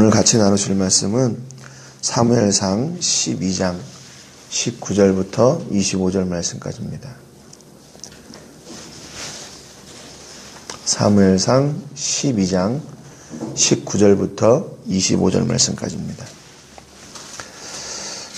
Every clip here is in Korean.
오늘 같이 나누실 말씀은 사무엘상 12장 19절부터 25절 말씀까지입니다. 사무엘상 12장 19절부터 25절 말씀까지입니다.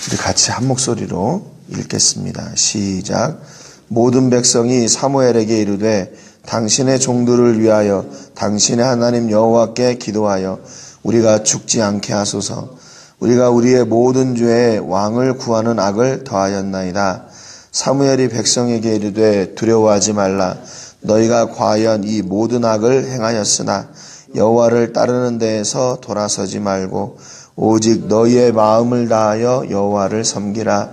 우리 같이 한 목소리로 읽겠습니다. 시작. 모든 백성이 사무엘에게 이르되 당신의 종들을 위하여 당신의 하나님 여호와께 기도하여 우리가 죽지 않게 하소서. 우리가 우리의 모든 죄에 왕을 구하는 악을 더하였나이다. 사무엘이 백성에게 이르되 두려워하지 말라. 너희가 과연 이 모든 악을 행하였으나 여호와를 따르는 데에서 돌아서지 말고 오직 너희의 마음을 다하여 여호와를 섬기라.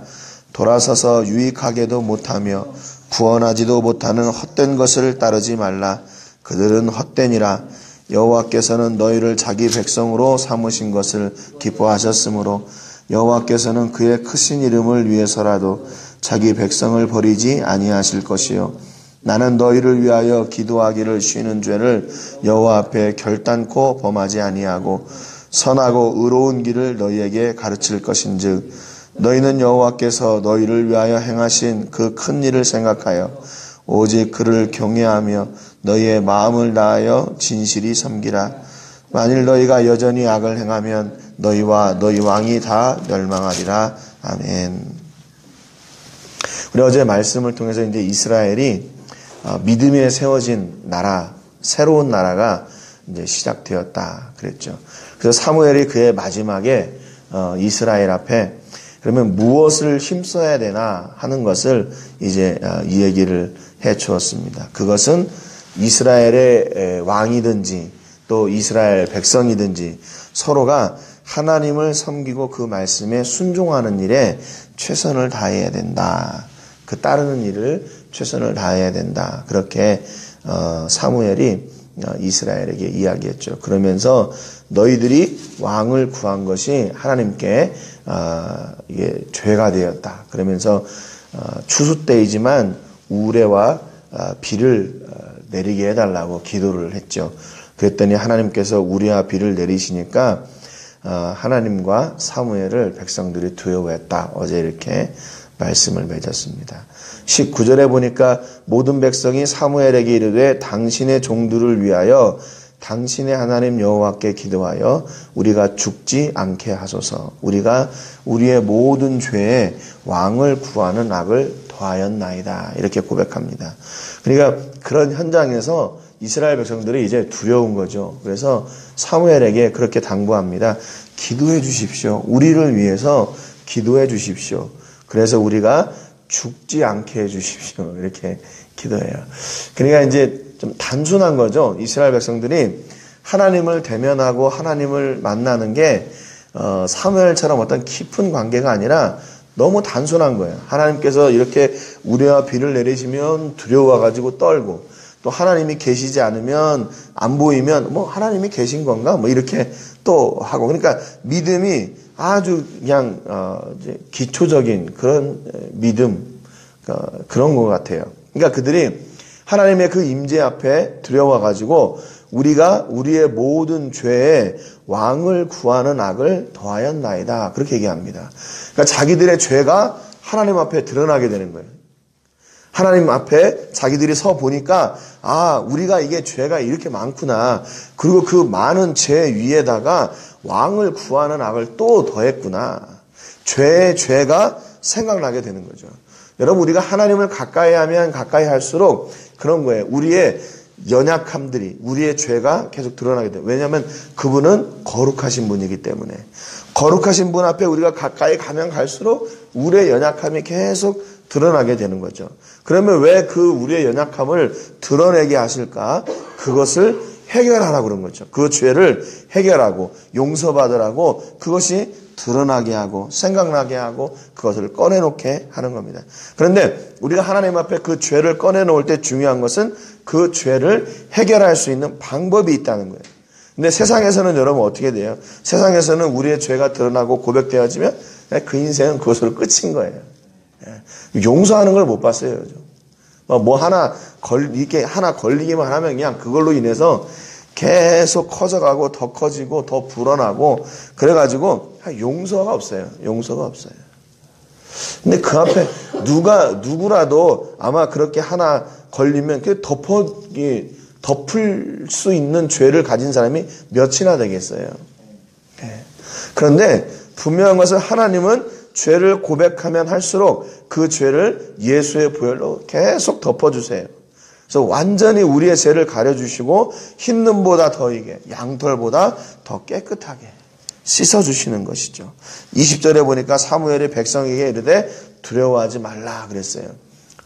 돌아서서 유익하게도 못하며 구원하지도 못하는 헛된 것을 따르지 말라. 그들은 헛되니라. 여호와께서는 너희를 자기 백성으로 삼으신 것을 기뻐하셨으므로 여호와께서는 그의 크신 이름을 위해서라도 자기 백성을 버리지 아니하실 것이요. 나는 너희를 위하여 기도하기를 쉬는 죄를 여호와 앞에 결단코 범하지 아니하고 선하고 의로운 길을 너희에게 가르칠 것인즉 너희는 여호와께서 너희를 위하여 행하신 그 큰 일을 생각하여 오직 그를 경외하며 너희의 마음을 다하여 진실이 섬기라. 만일 너희가 여전히 악을 행하면 너희와 너희 왕이 다 멸망하리라. 아멘. 우리 어제 말씀을 통해서 이제 이스라엘이 믿음에 세워진 나라, 새로운 나라가 이제 시작되었다 그랬죠. 그래서 사무엘이 그의 마지막에 이스라엘 앞에 그러면 무엇을 힘써야 되나 하는 것을 이제 이 얘기를 해 주었습니다. 그것은 이스라엘의 왕이든지 또 이스라엘 백성이든지 서로가 하나님을 섬기고 그 말씀에 순종하는 일에 최선을 다해야 된다. 그 따르는 일을 최선을 다해야 된다. 그렇게 사무엘이 이스라엘에게 이야기했죠. 그러면서 너희들이 왕을 구한 것이 하나님께 이게 죄가 되었다. 그러면서 추수 때이지만 우레와 비를 내리게 해달라고 기도를 했죠. 그랬더니 하나님께서 우레와 비를 내리시니까 하나님과 사무엘을 백성들이 두려워했다. 어제 이렇게 말씀을 맺었습니다. 19절에 보니까 모든 백성이 사무엘에게 이르되 당신의 종들을 위하여 당신의 하나님 여호와께 기도하여 우리가 죽지 않게 하소서. 우리가 우리의 모든 죄에 왕을 구하는 악을 더하였나이다. 이렇게 고백합니다. 그러니까 그런 현장에서 이스라엘 백성들이 이제 두려운 거죠. 그래서 사무엘에게 그렇게 당부합니다. 기도해 주십시오. 우리를 위해서 기도해 주십시오. 그래서 우리가 죽지 않게 해 주십시오. 이렇게 기도해요. 그러니까 이제 좀 단순한 거죠. 이스라엘 백성들이 하나님을 대면하고 하나님을 만나는 게 사무엘처럼 어떤 깊은 관계가 아니라 너무 단순한 거예요. 하나님께서 이렇게 우레와 비를 내리시면 두려워가지고 떨고 또 하나님이 계시지 않으면 안 보이면 뭐 하나님이 계신 건가 뭐 이렇게 또 하고 그러니까 믿음이 아주 그냥 이제 기초적인 그런 믿음 그런 것 같아요. 그러니까 그들이 하나님의 그 임재 앞에 두려워가지고 우리가 우리의 모든 죄에 왕을 구하는 악을 더하였나이다. 그렇게 얘기합니다. 그러니까 자기들의 죄가 하나님 앞에 드러나게 되는 거예요. 하나님 앞에 자기들이 서 보니까 우리가 이게 죄가 이렇게 많구나. 그리고 그 많은 죄 위에다가 왕을 구하는 악을 또 더했구나. 죄가 생각나게 되는 거죠. 여러분 우리가 하나님을 가까이 하면 가까이 할수록 그런 거예요. 우리의 연약함들이 우리의 죄가 계속 드러나게 돼요. 왜냐하면 그분은 거룩하신 분이기 때문에 거룩하신 분 앞에 우리가 가까이 가면 갈수록 우리의 연약함이 계속 드러나게 되는 거죠. 그러면 왜 그 우리의 연약함을 드러내게 하실까? 그것을 해결하라고 그런 거죠. 그 죄를 해결하고 용서받으라고 그것이 드러나게 하고 생각나게 하고 그것을 꺼내놓게 하는 겁니다. 그런데 우리가 하나님 앞에 그 죄를 꺼내놓을 때 중요한 것은 그 죄를 해결할 수 있는 방법이 있다는 거예요. 근데 세상에서는 여러분 어떻게 돼요? 세상에서는 우리의 죄가 드러나고 고백되어지면 그 인생은 그것으로 끝인 거예요. 용서하는 걸 못 봤어요. 뭐 하나 걸리기만 하면 그냥 그걸로 인해서 계속 커져가고 더 커지고 더 불어나고 그래가지고 용서가 없어요. 용서가 없어요. 근데 그 앞에 누구라도 아마 그렇게 하나 걸리면 그 덮을 수 있는 죄를 가진 사람이 몇이나 되겠어요. 그런데 분명한 것은 하나님은 죄를 고백하면 할수록 그 죄를 예수의 보혈로 계속 덮어주세요. 그래서 완전히 우리의 죄를 가려주시고 흰눈보다 더 이게 양털보다 더 깨끗하게 씻어주시는 것이죠. 20절에 보니까 사무엘이 백성에게 이르되 두려워하지 말라 그랬어요.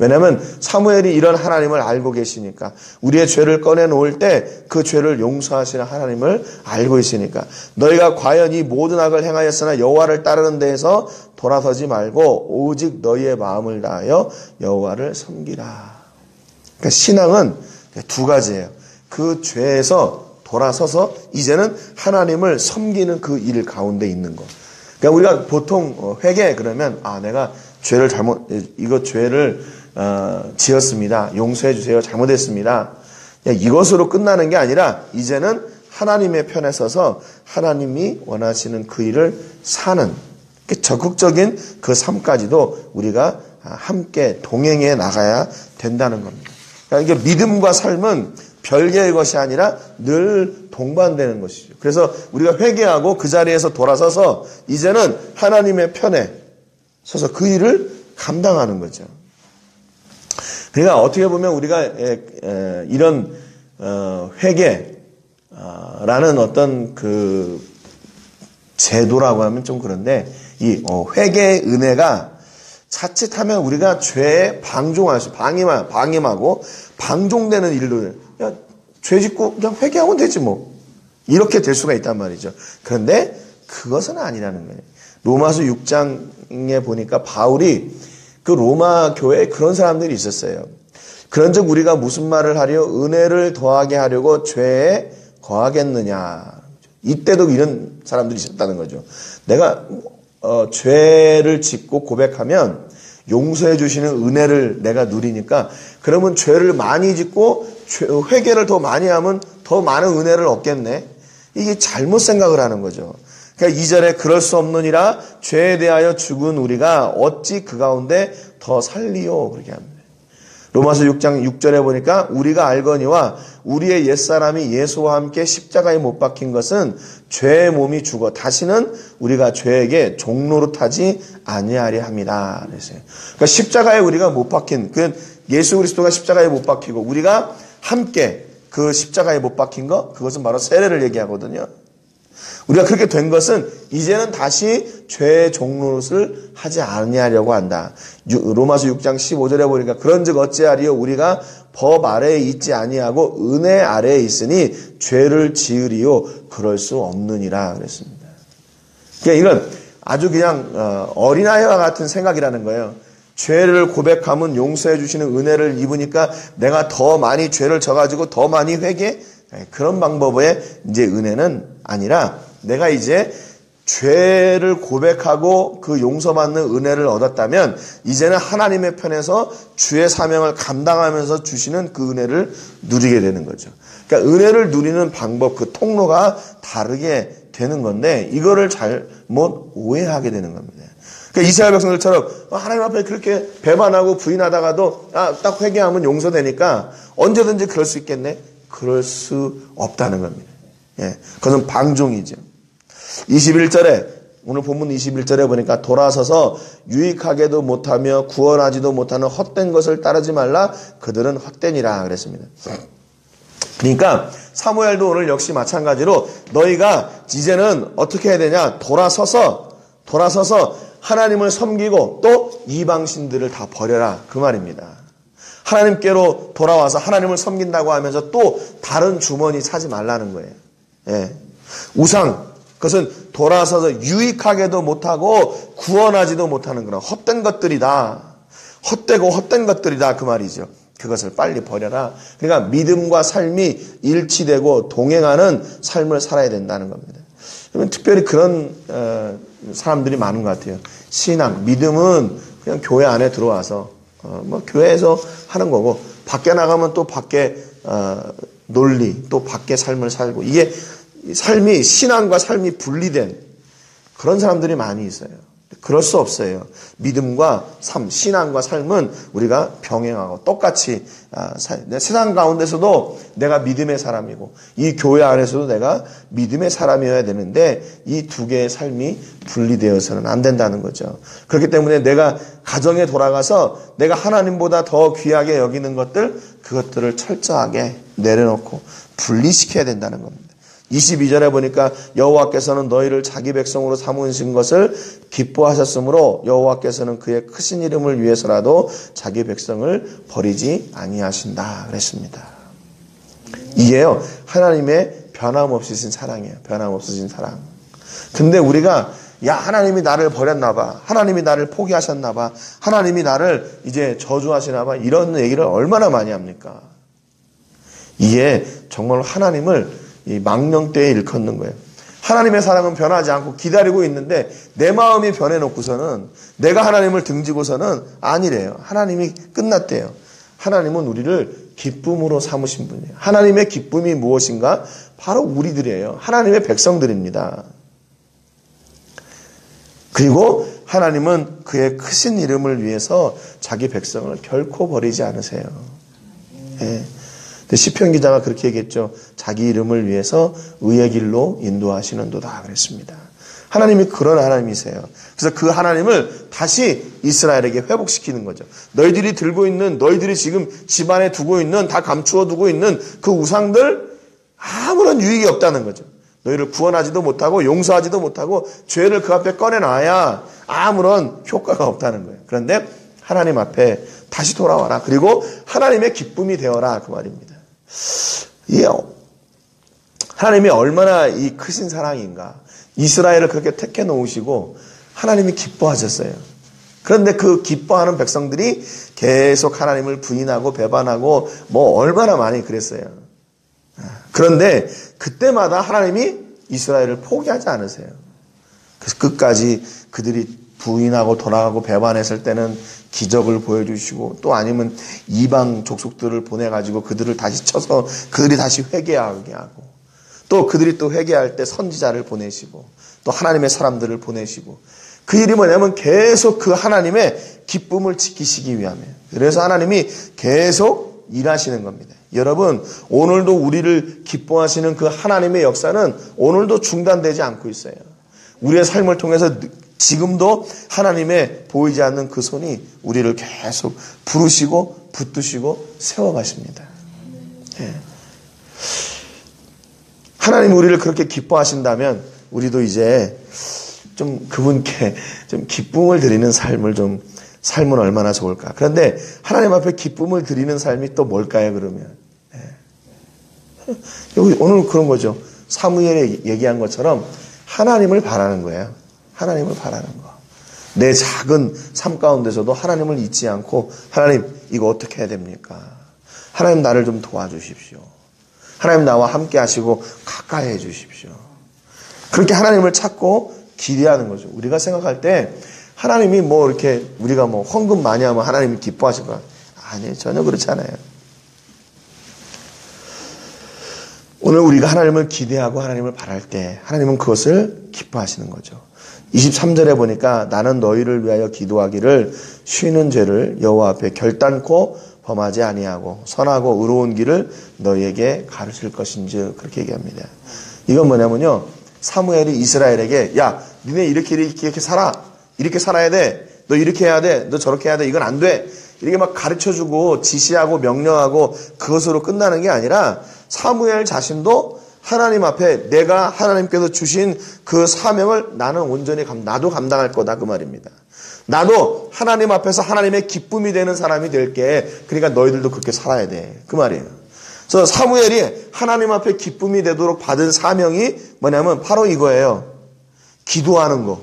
왜냐하면 사무엘이 이런 하나님을 알고 계시니까 우리의 죄를 꺼내놓을 때 그 죄를 용서하시는 하나님을 알고 있으니까 너희가 과연 이 모든 악을 행하였으나 여호와를 따르는 데에서 돌아서지 말고 오직 너희의 마음을 다하여 여호와를 섬기라. 그러니까 신앙은 두 가지예요. 그 죄에서 돌아서서 이제는 하나님을 섬기는 그 일 가운데 있는 것. 그러니까 우리가 보통 회개 그러면 내가 죄를 지었습니다. 용서해 주세요. 잘못했습니다. 이것으로 끝나는 게 아니라 이제는 하나님의 편에 서서 하나님이 원하시는 그 일을 사는 적극적인 그 삶까지도 우리가 함께 동행해 나가야 된다는 겁니다. 그러니까 이게 믿음과 삶은 별개의 것이 아니라 늘 동반되는 것이죠. 그래서 우리가 회개하고 그 자리에서 돌아서서 이제는 하나님의 편에 서서 그 일을 감당하는 거죠. 그러니까 어떻게 보면 우리가 이런 회개라는 어떤 그 제도라고 하면 좀 그런데 이 회개의 은혜가 자칫하면 우리가 죄에 방임하고 방종되는 일들, 죄 짓고 그냥 회개하면 되지 뭐 이렇게 될 수가 있단 말이죠. 그런데 그것은 아니라는 거예요. 로마서 6장에 보니까 바울이 그 로마 교회에 그런 사람들이 있었어요. 그런즉 우리가 무슨 말을 하려 은혜를 더하게 하려고 죄에 거하겠느냐. 이때도 이런 사람들이 있었다는 거죠. 내가 죄를 짓고 고백하면 용서해 주시는 은혜를 내가 누리니까 그러면 죄를 많이 짓고 회개를 더 많이 하면 더 많은 은혜를 얻겠네. 이게 잘못 생각을 하는 거죠. 그러니까 2절에 그럴 수 없느니라 죄에 대하여 죽은 우리가 어찌 그 가운데 더 살리요 그렇게 합니다. 로마서 6장 6절에 보니까 우리가 알거니와 우리의 옛사람이 예수와 함께 십자가에 못 박힌 것은 죄의 몸이 죽어 다시는 우리가 죄에게 종노릇하지 아니하리 함이다. 그랬어요. 그러니까 십자가에 우리가 못 박힌 그 예수 그리스도가 십자가에 못 박히고 우리가 함께 그 십자가에 못 박힌 것 그것은 바로 세례를 얘기하거든요. 우리가 그렇게 된 것은 이제는 다시 죄의 종노릇을 하지 아니하려고 한다. 로마서 6장 15절에 보니까 그런즉 어찌하리요 우리가 법 아래에 있지 아니하고 은혜 아래에 있으니 죄를 지으리요 그럴 수 없느니라 그랬습니다. 그러니까 이건 아주 그냥 어린아이와 같은 생각이라는 거예요. 죄를 고백하면 용서해 주시는 은혜를 입으니까 내가 더 많이 죄를 져가지고 더 많이 회개 그런 방법의 이제 은혜는 아니라 내가 이제 죄를 고백하고 그 용서받는 은혜를 얻었다면 이제는 하나님의 편에서 주의 사명을 감당하면서 주시는 그 은혜를 누리게 되는 거죠. 그러니까 은혜를 누리는 방법, 그 통로가 다르게 되는 건데 이거를 잘못 오해하게 되는 겁니다. 그러니까 이스라엘 백성들처럼 하나님 앞에 그렇게 배반하고 부인하다가도 딱 회개하면 용서되니까 언제든지 그럴 수 있겠네? 그럴 수 없다는 겁니다. 그것은 방종이죠. 21절에 오늘 본문 21절에 보니까 돌아서서 유익하게도 못하며 구원하지도 못하는 헛된 것을 따르지 말라 그들은 헛되니라 그랬습니다. 그러니까 사무엘도 오늘 역시 마찬가지로 너희가 이제는 어떻게 해야 되냐 돌아서서 하나님을 섬기고 또 이방신들을 다 버려라 그 말입니다. 하나님께로 돌아와서 하나님을 섬긴다고 하면서 또 다른 주머니 사지 말라는 거예요. 우상 그것은 돌아서서 유익하게도 못하고 구원하지도 못하는 그런 헛된 것들이다. 헛된 것들이다 그 말이죠. 그것을 빨리 버려라. 그러니까 믿음과 삶이 일치되고 동행하는 삶을 살아야 된다는 겁니다. 특별히 그런 사람들이 많은 것 같아요. 신앙, 믿음은 그냥 교회 안에 들어와서 교회에서 하는 거고 밖에 나가면 또 밖에 논리, 또 밖의 삶을 살고, 이게 삶이, 신앙과 삶이 분리된 그런 사람들이 많이 있어요. 그럴 수 없어요. 믿음과 삶, 신앙과 삶은 우리가 병행하고 똑같이 세상 가운데서도 내가 믿음의 사람이고 이 교회 안에서도 내가 믿음의 사람이어야 되는데 이 두 개의 삶이 분리되어서는 안 된다는 거죠. 그렇기 때문에 내가 가정에 돌아가서 내가 하나님보다 더 귀하게 여기는 것들, 그것들을 철저하게 내려놓고 분리시켜야 된다는 겁니다. 22절에 보니까 여호와께서는 너희를 자기 백성으로 삼으신 것을 기뻐하셨으므로 여호와께서는 그의 크신 이름을 위해서라도 자기 백성을 버리지 아니하신다 그랬습니다. 이게요, 하나님의 변함없으신 사랑이에요. 변함없으신 사랑. 근데 우리가 야, 하나님이 나를 버렸나 봐, 하나님이 나를 포기하셨나 봐, 하나님이 나를 이제 저주하시나 봐, 이런 얘기를 얼마나 많이 합니까? 이게 정말 하나님을 이 망령되이 일컫는 거예요. 하나님의 사랑은 변하지 않고 기다리고 있는데 내 마음이 변해놓고서는, 내가 하나님을 등지고서는 아니래요. 하나님이 끝났대요. 하나님은 우리를 기쁨으로 삼으신 분이에요. 하나님의 기쁨이 무엇인가? 바로 우리들이에요. 하나님의 백성들입니다. 그리고 하나님은 그의 크신 이름을 위해서 자기 백성을 결코 버리지 않으세요. 예. 시편 기자가 그렇게 얘기했죠. 자기 이름을 위해서 의의 길로 인도하시는도다 그랬습니다. 하나님이 그런 하나님이세요. 그래서 그 하나님을 다시 이스라엘에게 회복시키는 거죠. 너희들이 들고 있는, 너희들이 지금 집안에 두고 있는, 다 감추어 두고 있는 그 우상들 아무런 유익이 없다는 거죠. 너희를 구원하지도 못하고 용서하지도 못하고 죄를 그 앞에 꺼내놔야 아무런 효과가 없다는 거예요. 그런데 하나님 앞에 다시 돌아와라. 그리고 하나님의 기쁨이 되어라. 그 말입니다. 이 하나님이 얼마나 이 크신 사랑인가. 이스라엘을 그렇게 택해 놓으시고 하나님이 기뻐하셨어요. 그런데 그 기뻐하는 백성들이 계속 하나님을 부인하고 배반하고 뭐 얼마나 많이 그랬어요. 그런데 그때마다 하나님이 이스라엘을 포기하지 않으세요. 그래서 끝까지 그들이 부인하고 돌아가고 배반했을 때는 기적을 보여주시고, 또 아니면 이방 족속들을 보내가지고 그들을 다시 쳐서 그들이 다시 회개하게 하고, 또 그들이 또 회개할 때 선지자를 보내시고, 또 하나님의 사람들을 보내시고, 그 일이 뭐냐면 계속 그 하나님의 기쁨을 지키시기 위함이에요. 그래서 하나님이 계속 일하시는 겁니다. 여러분, 오늘도 우리를 기뻐하시는 그 하나님의 역사는 오늘도 중단되지 않고 있어요. 우리의 삶을 통해서 지금도 하나님의 보이지 않는 그 손이 우리를 계속 부르시고 붙드시고 세워가십니다. 예. 하나님이 우리를 그렇게 기뻐하신다면 우리도 이제 좀 그분께 좀 기쁨을 드리는 삶은 얼마나 좋을까. 그런데 하나님 앞에 기쁨을 드리는 삶이 또 뭘까요, 그러면? 예. 여기 오늘 그런 거죠. 사무엘이 얘기한 것처럼 하나님을 바라는 거예요. 하나님을 바라는 거. 내 작은 삶 가운데서도 하나님을 잊지 않고, 하나님 이거 어떻게 해야 됩니까? 하나님 나를 좀 도와주십시오. 하나님 나와 함께 하시고 가까이 해 주십시오. 그렇게 하나님을 찾고 기대하는 거죠. 우리가 생각할 때 하나님이 뭐 이렇게 우리가 뭐 헌금 많이 하면 하나님이 기뻐하실 거야. 아니에요. 전혀 그렇지 않아요. 오늘 우리가 하나님을 기대하고 하나님을 바랄 때 하나님은 그것을 기뻐하시는 거죠. 23절에 보니까 나는 너희를 위하여 기도하기를 쉬는 죄를 여호와 앞에 결단코 범하지 아니하고 선하고 의로운 길을 너희에게 가르칠 것인지 그렇게 얘기합니다. 이건 뭐냐면요, 사무엘이 이스라엘에게 야, 니네 이렇게 살아, 이렇게 살아야 돼, 너 이렇게 해야 돼, 너 저렇게 해야 돼, 이건 안 돼, 이렇게 막 가르쳐주고 지시하고 명령하고 그것으로 끝나는 게 아니라 사무엘 자신도 하나님 앞에 내가 하나님께서 주신 그 사명을 나는 온전히 나도 감당할 거다 그 말입니다. 나도 하나님 앞에서 하나님의 기쁨이 되는 사람이 될게. 그러니까 너희들도 그렇게 살아야 돼 그 말이에요. 그래서 사무엘이 하나님 앞에 기쁨이 되도록 받은 사명이 뭐냐면 바로 이거예요. 기도하는 거.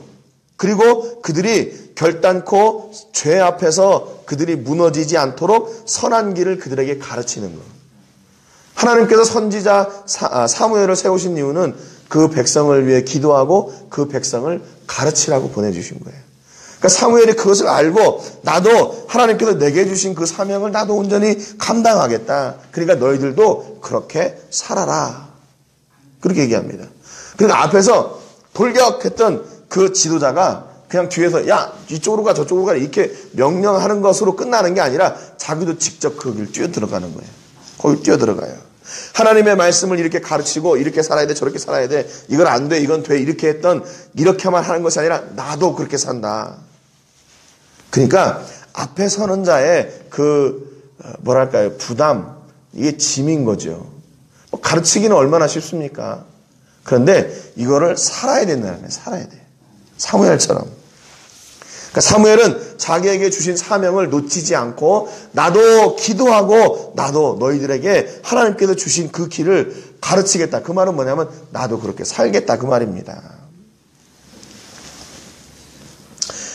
그리고 그들이 결단코 죄 앞에서 그들이 무너지지 않도록 선한 길을 그들에게 가르치는 거. 하나님께서 선지자 사무엘을 세우신 이유는 그 백성을 위해 기도하고 그 백성을 가르치라고 보내주신 거예요. 그러니까 그러니까 사무엘이 그것을 알고 나도 하나님께서 내게 주신 그 사명을 나도 온전히 감당하겠다. 그러니까 너희들도 그렇게 살아라. 그렇게 얘기합니다. 그러니까 앞에서 돌격했던 그 지도자가 그냥 뒤에서 야 이쪽으로 가 저쪽으로 가 이렇게 명령하는 것으로 끝나는 게 아니라 자기도 직접 그 길 뛰어들어가는 거예요. 거기 뛰어들어가요. 하나님의 말씀을 이렇게 가르치고 이렇게 살아야 돼 저렇게 살아야 돼 이건 안 돼 이건 돼 이렇게 했던 이렇게만 하는 것이 아니라 나도 그렇게 산다. 그러니까 앞에 서는 자의 그 뭐랄까요 부담 이게 짐인 거죠. 가르치기는 얼마나 쉽습니까? 그런데 이거를 살아야 된다는 거예요. 살아야 돼. 사무엘처럼. 그러니까 사무엘은 자기에게 주신 사명을 놓치지 않고 나도 기도하고 나도 너희들에게 하나님께서 주신 그 길을 가르치겠다. 그 말은 뭐냐면 나도 그렇게 살겠다 그 말입니다.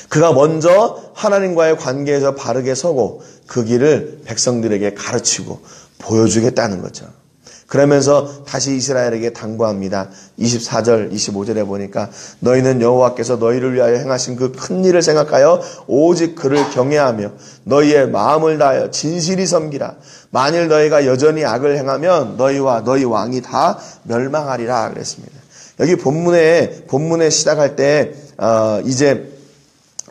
그가 먼저 하나님과의 관계에서 바르게 서고 그 길을 백성들에게 가르치고 보여주겠다는 거죠. 그러면서 다시 이스라엘에게 당부합니다. 24절, 25절에 보니까 너희는 여호와께서 너희를 위하여 행하신 그 큰 일을 생각하여 오직 그를 경외하며 너희의 마음을 다하여 진실이 섬기라. 만일 너희가 여전히 악을 행하면 너희와 너희 왕이 다 멸망하리라 그랬습니다. 여기 본문에 시작할 때 이제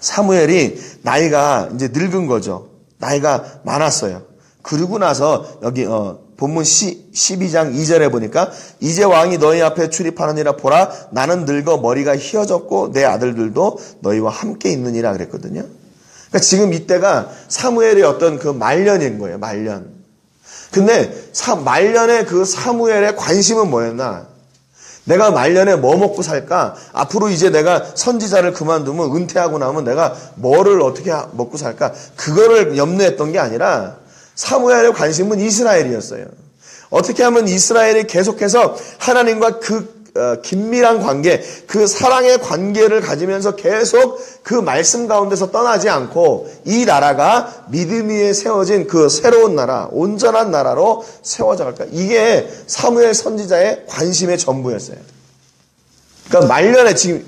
사무엘이 나이가 이제 늙은 거죠. 나이가 많았어요. 그러고 나서 여기 본문 12장 2절에 보니까 이제 왕이 너희 앞에 출입하느니라 보라 나는 늙어 머리가 희어졌고 내 아들들도 너희와 함께 있느니라 그랬거든요. 그러니까 지금 이때가 사무엘의 어떤 그 말년인 거예요. 말년. 근데 말년의 그 사무엘의 관심은 뭐였나? 내가 말년에 뭐 먹고 살까? 앞으로 이제 내가 선지자를 그만두면 은퇴하고 나면 내가 뭐를 어떻게 먹고 살까? 그거를 염려했던 게 아니라 사무엘의 관심은 이스라엘이었어요. 어떻게 하면 이스라엘이 계속해서 하나님과 그 긴밀한 관계, 그 사랑의 관계를 가지면서 계속 그 말씀 가운데서 떠나지 않고 이 나라가 믿음 위에 세워진 그 새로운 나라, 온전한 나라로 세워져 갈까? 이게 사무엘 선지자의 관심의 전부였어요. 그러니까 말년에 지금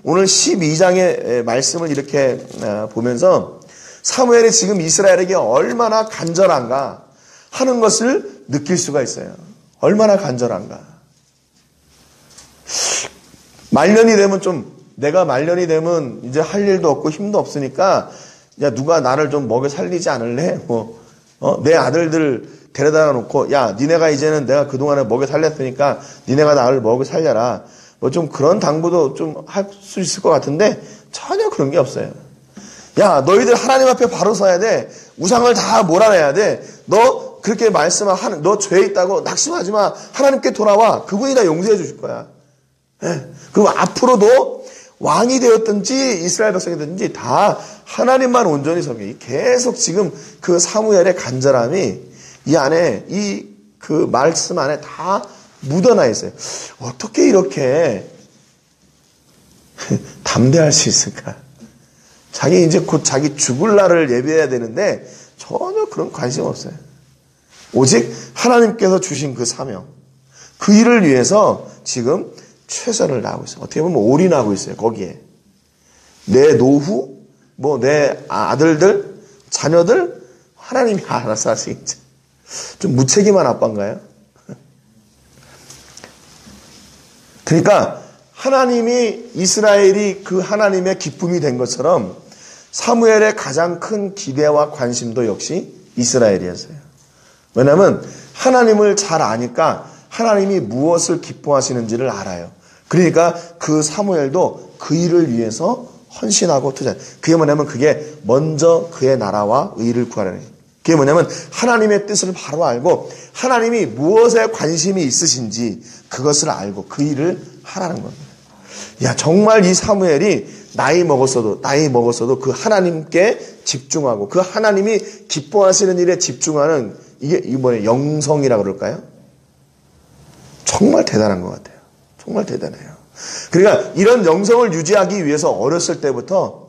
오늘 12장의 말씀을 이렇게 보면서 사무엘이 지금 이스라엘에게 얼마나 간절한가 하는 것을 느낄 수가 있어요. 얼마나 간절한가. 내가 말년이 되면 이제 할 일도 없고 힘도 없으니까 야 누가 나를 좀 먹여 살리지 않을래? 내 아들들 데려다 놓고 야 니네가 이제는 내가 그동안에 먹여 살렸으니까 니네가 나를 먹여 살려라. 뭐 좀 그런 당부도 좀 할 수 있을 것 같은데 전혀 그런 게 없어요. 야 너희들 하나님 앞에 바로 서야 돼. 우상을 다 몰아내야 돼. 너 그렇게 말씀하는 너 죄 있다고 낙심하지 마. 하나님께 돌아와. 그분이 다 용서해 주실 거야. 그리고 앞으로도 왕이 되었든지 이스라엘 백성이 되든지 다 하나님만 온전히 섬겨. 계속 지금 그 사무엘의 간절함이 이 안에 그 말씀 안에 다 묻어나 있어요. 어떻게 이렇게 담대할 수 있을까? 자기 이제 곧 자기 죽을 날을 예비해야 되는데 전혀 그런 관심 없어요. 오직 하나님께서 주신 그 사명, 그 일을 위해서 지금 최선을 다하고 있어요. 어떻게 보면 올인하고 있어요. 거기에 내 노후, 내 아들들, 자녀들 하나님이 알아서 하시겠죠. 좀 무책임한 아빠인가요? 그러니까 하나님이 이스라엘이 그 하나님의 기쁨이 된 것처럼 사무엘의 가장 큰 기대와 관심도 역시 이스라엘이었어요. 왜냐하면 하나님을 잘 아니까 하나님이 무엇을 기뻐하시는지를 알아요. 그러니까 그 사무엘도 그 일을 위해서 헌신하고 투자. 그게 뭐냐면 그게 먼저 그의 나라와 의를 구하라는 거예요. 그게 뭐냐면 하나님의 뜻을 바로 알고 하나님이 무엇에 관심이 있으신지 그것을 알고 그 일을 하라는 겁니다. 야 정말 이 사무엘이 나이 먹었어도 그 하나님께 집중하고 그 하나님이 기뻐하시는 일에 집중하는 이게 뭐냐 영성이라고 그럴까요? 정말 대단한 것 같아요. 정말 대단해요. 그러니까 이런 영성을 유지하기 위해서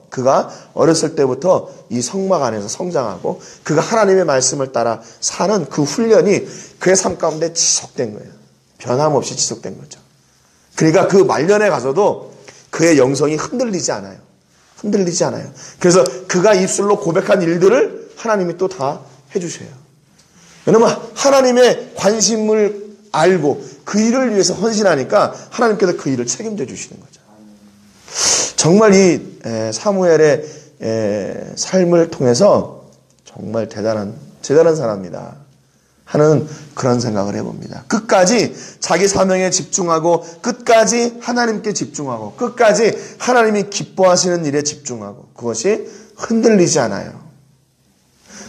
그가 어렸을 때부터 이 성막 안에서 성장하고 그가 하나님의 말씀을 따라 사는 그 훈련이 그의 삶 가운데 지속된 거예요. 변함없이 지속된 거죠. 그러니까 그 말년에 가서도 그의 영성이 흔들리지 않아요. 흔들리지 않아요. 그래서 그가 입술로 고백한 일들을 하나님이 또 다 해주셔요. 왜냐면 하나님의 관심을 알고 그 일을 위해서 헌신하니까 하나님께서 그 일을 책임져 주시는 거죠. 정말 이 사무엘의 삶을 통해서 정말 대단한 사람이다 하는 그런 생각을 해봅니다. 끝까지 자기 사명에 집중하고 끝까지 하나님께 집중하고 끝까지 하나님이 기뻐하시는 일에 집중하고 그것이 흔들리지 않아요.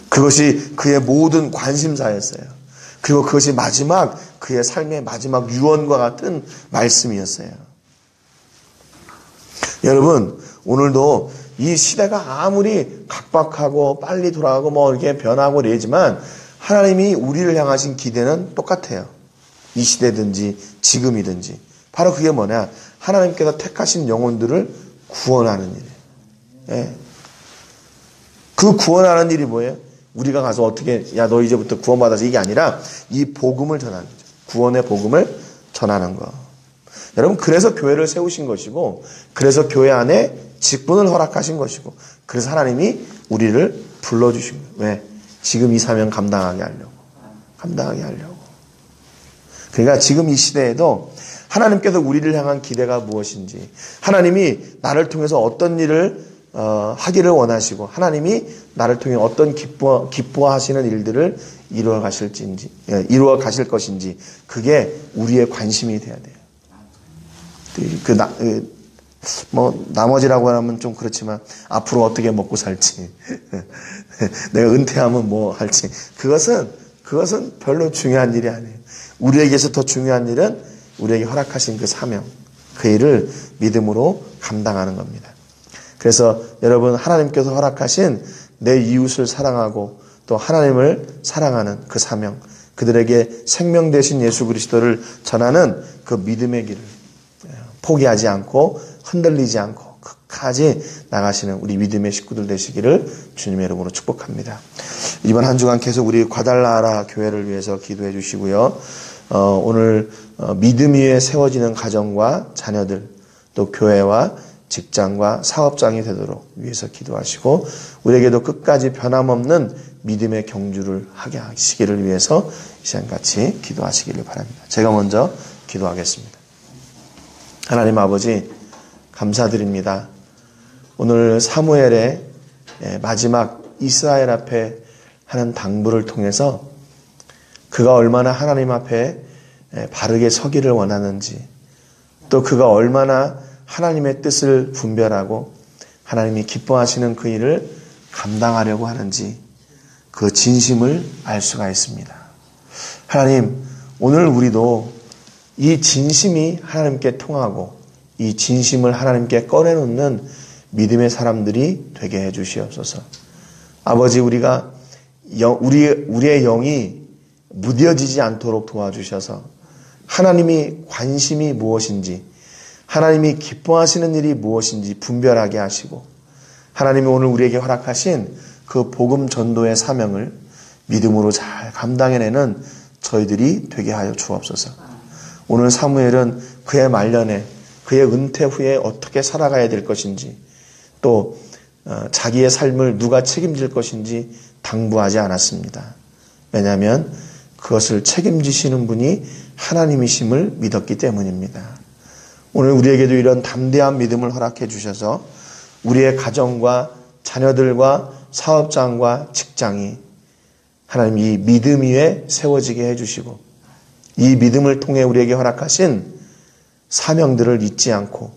그것이 그의 모든 관심사였어요. 그리고 그것이 마지막 그의 삶의 마지막 유언과 같은 말씀이었어요. 여러분, 오늘도 이 시대가 아무리 각박하고 빨리 돌아가고 뭐 이렇게 변하고 이러지만 하나님이 우리를 향하신 기대는 똑같아요. 이 시대든지 지금이든지. 바로 그게 뭐냐? 하나님께서 택하신 영혼들을 구원하는 일이에요. 예. 그 구원하는 일이 뭐예요? 우리가 가서 어떻게 야 너 이제부터 구원받아서 이게 아니라 이 복음을 전하는 거죠. 구원의 복음을 전하는 거. 여러분 그래서 교회를 세우신 것이고 그래서 교회 안에 직분을 허락하신 것이고 그래서 하나님이 우리를 불러주신 거예요. 왜? 지금 이 사명 감당하게 하려고. 그러니까 지금 이 시대에도 하나님께서 우리를 향한 기대가 무엇인지 하나님이 나를 통해서 어떤 일을 하기를 원하시고 하나님이 나를 통해 어떤 기뻐하시는 일들을 이루어 가실 것인지 그게 우리의 관심이 돼야 돼요. 나머지라고 하면 좀 그렇지만 앞으로 어떻게 먹고 살지 내가 은퇴하면 뭐 할지 그것은 별로 중요한 일이 아니에요. 우리에게서 더 중요한 일은 우리에게 허락하신 그 사명 그 일을 믿음으로 감당하는 겁니다. 그래서 여러분 하나님께서 허락하신 내 이웃을 사랑하고 또 하나님을 사랑하는 그 사명 그들에게 생명 되신 예수 그리스도를 전하는 그 믿음의 길을 포기하지 않고 흔들리지 않고 끝까지 나가시는 우리 믿음의 식구들 되시기를 주님의 이름으로 축복합니다. 이번 한 주간 계속 우리 과달라라 교회를 위해서 기도해 주시고요. 오늘 믿음 위에 세워지는 가정과 자녀들 또 교회와 직장과 사업장이 되도록 위해서 기도하시고 우리에게도 끝까지 변함없는 믿음의 경주를 하게 하시기를 위해서 이 시간 같이 기도하시기를 바랍니다. 제가 먼저 기도하겠습니다. 하나님 아버지 감사드립니다. 오늘 사무엘의 마지막 이스라엘 앞에 하는 당부를 통해서 그가 얼마나 하나님 앞에 바르게 서기를 원하는지 또 그가 얼마나 하나님의 뜻을 분별하고 하나님이 기뻐하시는 그 일을 감당하려고 하는지 그 진심을 알 수가 있습니다. 하나님, 오늘 우리도 이 진심이 하나님께 통하고 이 진심을 하나님께 꺼내놓는 믿음의 사람들이 되게 해주시옵소서. 아버지, 우리가 우리의 영이 무뎌지지 않도록 도와주셔서 하나님이 관심이 무엇인지 하나님이 기뻐하시는 일이 무엇인지 분별하게 하시고 하나님이 오늘 우리에게 허락하신 그 복음 전도의 사명을 믿음으로 잘 감당해내는 저희들이 되게 하여 주옵소서. 오늘 사무엘은 그의 말년에 그의 은퇴 후에 어떻게 살아가야 될 것인지 또 자기의 삶을 누가 책임질 것인지 당부하지 않았습니다. 왜냐하면 그것을 책임지시는 분이 하나님이심을 믿었기 때문입니다. 오늘 우리에게도 이런 담대한 믿음을 허락해 주셔서 우리의 가정과 자녀들과 사업장과 직장이 하나님 이 믿음 위에 세워지게 해주시고 이 믿음을 통해 우리에게 허락하신 사명들을 잊지 않고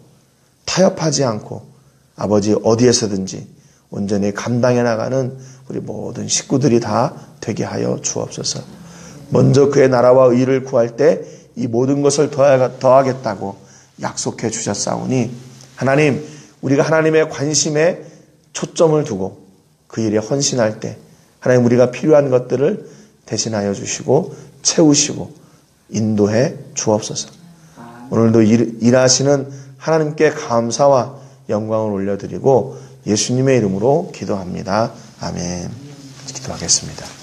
타협하지 않고 아버지 어디에서든지 온전히 감당해 나가는 우리 모든 식구들이 다 되게 하여 주옵소서. 먼저 그의 나라와 의를 구할 때 이 모든 것을 더하겠다고 약속해 주셨사오니 하나님 우리가 하나님의 관심에 초점을 두고 그 일에 헌신할 때 하나님 우리가 필요한 것들을 대신하여 주시고 채우시고 인도해 주옵소서. 오늘도 일하시는 하나님께 감사와 영광을 올려드리고 예수님의 이름으로 기도합니다. 아멘. 기도하겠습니다.